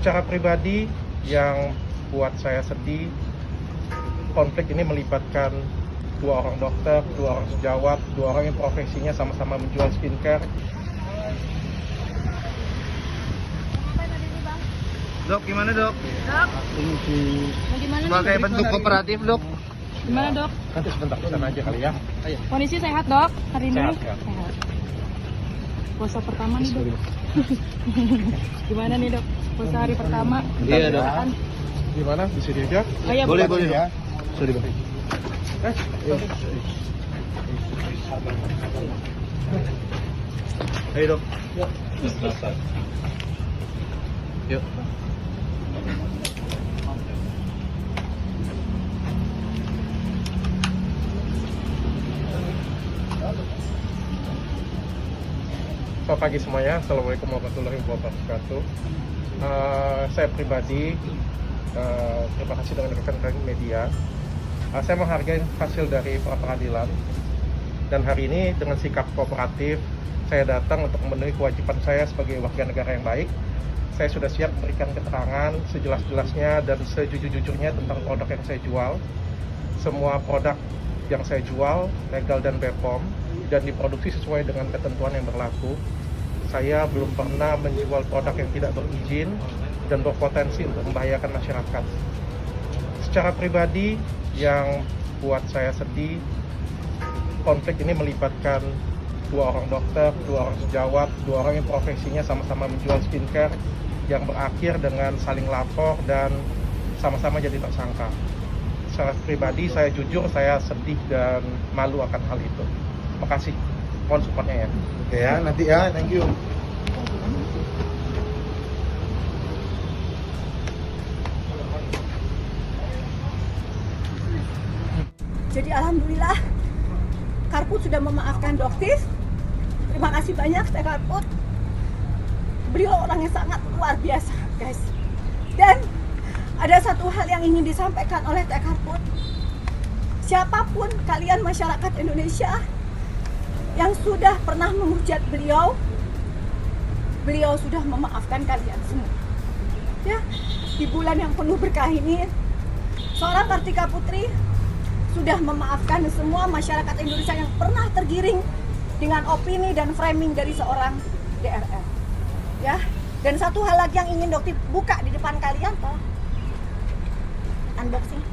Secara pribadi, yang buat saya sedih, konflik ini melibatkan dua orang dokter, dua orang sejawat, dua orang yang profesinya sama-sama menjual skincare. Dok, gimana dok? Dok, mau gimana Sebagai nih? bentuk kooperatif dok. Gimana dok? Nanti sebentar di sana aja kali ya. Ayo. Kondisi sehat dok hari ini? Sehat. Puasa pertama nih dok. Gimana nih dok? Puasa hari pertama? Iya, Dok. Apaan? Gimana? Bisa diajak? Oh, iya, Boleh Bu. boleh ya. Sorry bang. Ayo dok. Yuk. Selamat pagi semuanya. Assalamualaikum warahmatullahi wabarakatuh. Saya pribadi terima kasih dengan rekan-rekan media. Saya menghargai hasil dari peradilan, dan hari ini dengan sikap kooperatif saya datang untuk memenuhi kewajiban saya sebagai warga negara yang baik. Saya sudah siap memberikan keterangan sejelas-jelasnya dan sejujur-jujurnya tentang produk yang saya jual. Semua produk yang saya jual legal dan BPOM dan diproduksi sesuai dengan ketentuan yang berlaku. Saya belum pernah menjual produk yang tidak berizin dan berpotensi untuk membahayakan masyarakat. Secara pribadi, yang buat saya sedih, konflik ini melibatkan dua orang dokter, dua orang sejawat, dua orang yang profesinya sama-sama menjual skincare, yang berakhir dengan saling lapor dan sama-sama jadi tersangka. Secara pribadi, saya jujur, saya sedih dan malu akan hal itu. Terima kasih. Mohon supportnya ya. Oke ya, nanti ya, thank you. Jadi alhamdulillah Karput sudah memaafkan Doktif. Terima kasih banyak Teh Karput. Beliau orang yang sangat luar biasa, guys. Dan ada satu hal yang ingin disampaikan oleh Teh Karput. Siapapun kalian masyarakat Indonesia yang sudah pernah menghujat beliau, beliau sudah memaafkan kalian semua. Ya, di bulan yang penuh berkah ini, seorang Kartika Putri sudah memaafkan semua masyarakat Indonesia yang pernah tergiring dengan opini dan framing dari seorang DRL. Ya, dan satu hal lagi yang ingin Dokter buka di depan kalian, toh, unboxing.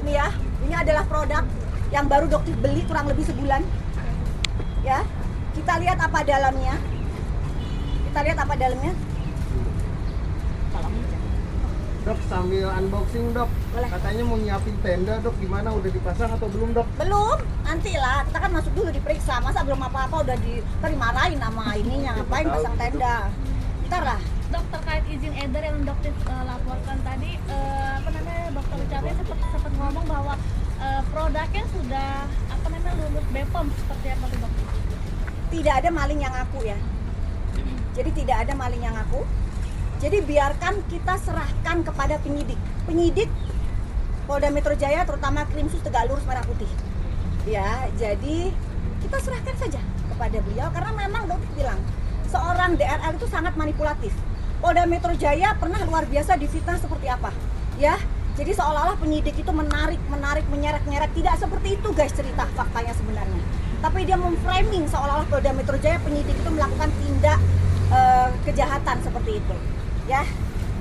Ini ya, ini adalah produk yang baru Dokter beli kurang lebih sebulan. Ya, kita lihat apa dalamnya. Kita lihat apa dalamnya. Dok, sambil unboxing dok. Boleh. Katanya mau nyiapin tenda dok, gimana udah dipasang atau belum dok? Belum, nantilah. Kita kan masuk dulu diperiksa. Masa belum apa-apa udah dimarahin sama ininya, ngapain pasang tenda. Ntar lah. Dok, terkait izin edar yang dokter laporkan tadi, dokter ucapnya sempat ngomong bahwa produknya sudah lulus BPOM, seperti apa tuh dok? Tidak ada maling yang ngaku ya. Jadi tidak ada maling yang ngaku. Jadi biarkan kita serahkan kepada penyidik. Penyidik Polda Metro Jaya, terutama Krimsus Tegak Lurus Merah Putih. Ya, jadi kita serahkan saja kepada beliau karena memang dokter bilang seorang DRL itu sangat manipulatif. Polda Metro Jaya pernah luar biasa difitnah seperti apa? Ya, jadi seolah-olah penyidik itu menarik, menyeret-nyeret. Tidak seperti itu guys cerita faktanya sebenarnya. Tapi dia memframing seolah-olah Polda Metro Jaya penyidik itu melakukan tindak kejahatan seperti itu. Ya,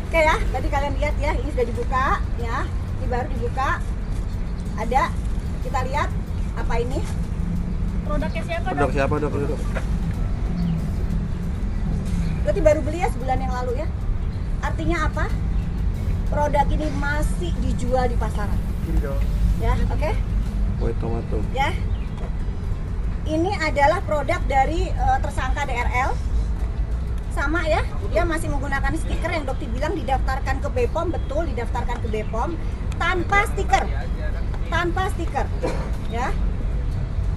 oke ya, tadi kalian lihat ya, ini sudah dibuka ya, ini baru dibuka. Ada, kita lihat apa ini? Produknya siapa Dok dok? siapa dok? Dok? Berarti baru beli ya sebulan yang lalu ya. Artinya apa? Produk ini masih dijual di pasaran. Ya, oke? Kue tomato. Ya. Ini adalah produk dari tersangka DRL. Sama ya, dia masih menggunakan stiker yang dokter bilang didaftarkan ke BPOM, betul didaftarkan ke BPOM tanpa stiker, ya.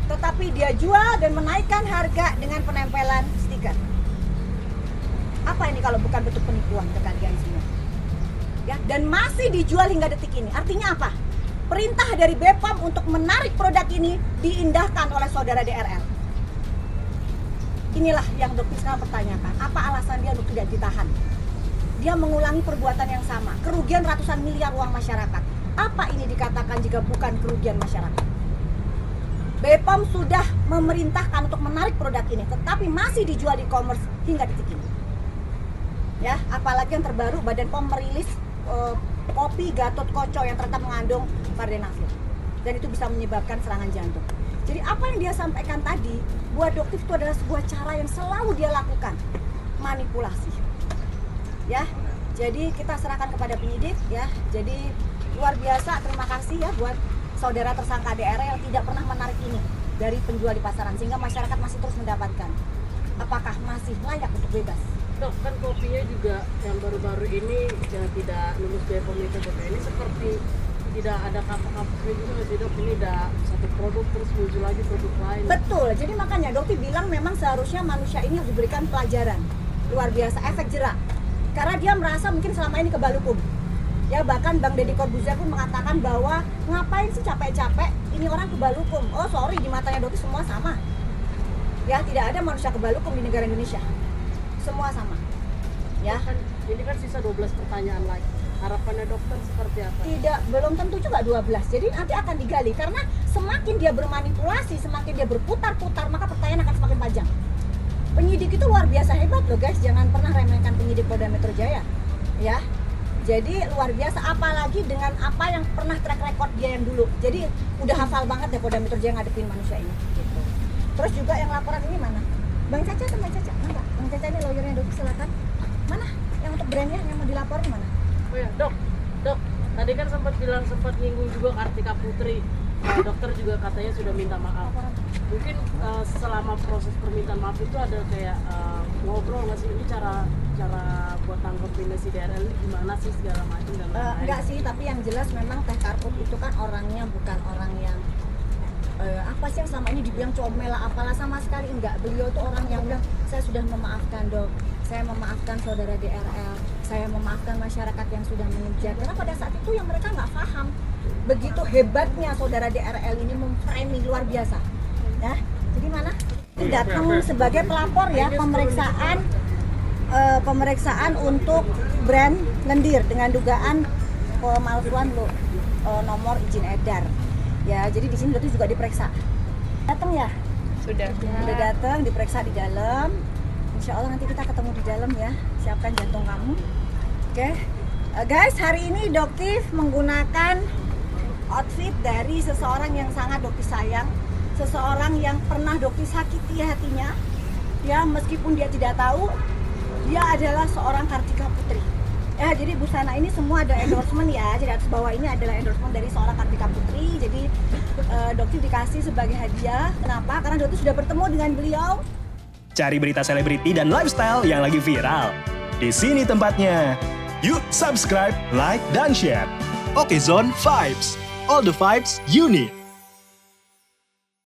Tetapi dia jual dan menaikkan harga dengan penempelan stiker. Apa ini kalau bukan bentuk penipuan ke kalian semua? Ya, dan masih dijual hingga detik ini. Artinya apa? Perintah dari BPOM untuk menarik produk ini diindahkan oleh saudara DRL. Inilah yang dokter sekarang pertanyakan, apa alasan dia untuk tidak ditahan? dia mengulangi perbuatan yang sama. Kerugian ratusan miliar uang masyarakat. Apa ini dikatakan jika bukan kerugian masyarakat? BPOM sudah memerintahkan untuk menarik produk ini, tetapi masih dijual di e-commerce hingga detik ini. Ya, apalagi yang terbaru Badan POM merilis kopi Gatot Koco yang ternyata mengandung vardenafil, dan itu bisa menyebabkan serangan jantung. Jadi apa yang dia sampaikan tadi, buat Doktif itu adalah sebuah cara yang selalu dia lakukan, manipulasi. Ya, jadi kita serahkan kepada penyidik ya. Jadi luar biasa, terima kasih ya buat saudara tersangka DRL yang tidak pernah menarik ini dari penjual di pasaran, sehingga masyarakat masih terus mendapatkan. Apakah masih layak untuk bebas? Dok, kan kopinya juga yang baru-baru ini yang tidak lulus BPOM itu Dok, ini seperti tidak ada kapok-kapoknya juga nggak sih Dok? Ini udah satu produk terus muncul lagi produk lain. Betul, jadi makanya Dokter bilang memang seharusnya manusia ini harus diberikan pelajaran luar biasa, efek jerak, karena dia merasa mungkin selama ini kebal hukum. Ya, bahkan Bang Deddy Corbuzier pun mengatakan bahwa ngapain sih capek-capek, ini orang kebal hukum. Oh sorry, di matanya Dokter semua sama. Ya, tidak ada manusia kebal hukum di negara Indonesia. Semua sama. Ya. Ini kan sisa 12 pertanyaan lagi. Harapannya dokter seperti apa? Tidak, belum tentu juga 12. Jadi nanti akan digali, karena semakin dia bermanipulasi, semakin dia berputar-putar, maka pertanyaan akan semakin panjang. Penyidik itu luar biasa hebat loh guys, jangan pernah remehkan penyidik Polda Metro Jaya. Ya. Jadi luar biasa, apalagi dengan apa yang pernah track record dia yang dulu. Jadi udah hafal banget ya Polda Metro Jaya ngadepin manusia ini gitu. Terus juga yang laporan ini mana? Bang Caca sama Caca, mana? Bang Caca ini lawyernya Dokter, silakan. Mana? Yang untuk brandnya yang mau dilaporin mana? Oh ya, Dok, tadi kan sempat nyinggung juga Kartika Putri. Dokter juga katanya sudah minta maaf. Mungkin selama proses permintaan maaf itu ada kayak ngobrol nggak sih, ini cara buat tanggepin si DRL ini gimana sih segala macam dan lain-lain? Enggak sih, tapi yang jelas memang Teh Karput itu kan orangnya bukan orang yang apa sih yang selama ini dibilang comel lah apalah, sama sekali enggak. Beliau tuh orang yang bilang, saya sudah memaafkan Dok, saya memaafkan saudara DRL, saya memaafkan masyarakat yang sudah mengejar. Karena pada saat itu yang mereka nggak paham begitu hebatnya saudara DRL ini memframing luar biasa. Ya, jadi mana? Datang sebagai pelapor ya, pemeriksaan untuk brand lendir dengan dugaan pemalsuan nomor izin edar. Ya, jadi di sini Dokter juga diperiksa. Datang ya? Sudah datang, diperiksa di dalam. Insya Allah nanti kita ketemu di dalam ya. Siapkan jantung kamu. Oke. Guys, hari ini Dokter menggunakan outfit dari seseorang yang sangat Dokter sayang, seseorang yang pernah Dokter sakiti hatinya. Ya, meskipun dia tidak tahu, dia adalah seorang Kartika Putri. Ya, jadi busana ini semua ada endorsement ya. Jadi atas bawah ini adalah endorsement dari seorang Kartika Putri. Jadi Dokter dikasih sebagai hadiah. Kenapa? Karena Dokter sudah bertemu dengan beliau. Cari berita selebriti dan lifestyle yang lagi viral. Di sini tempatnya. Yuk subscribe, like, dan share. Oke Zone Vibes. All the vibes you need.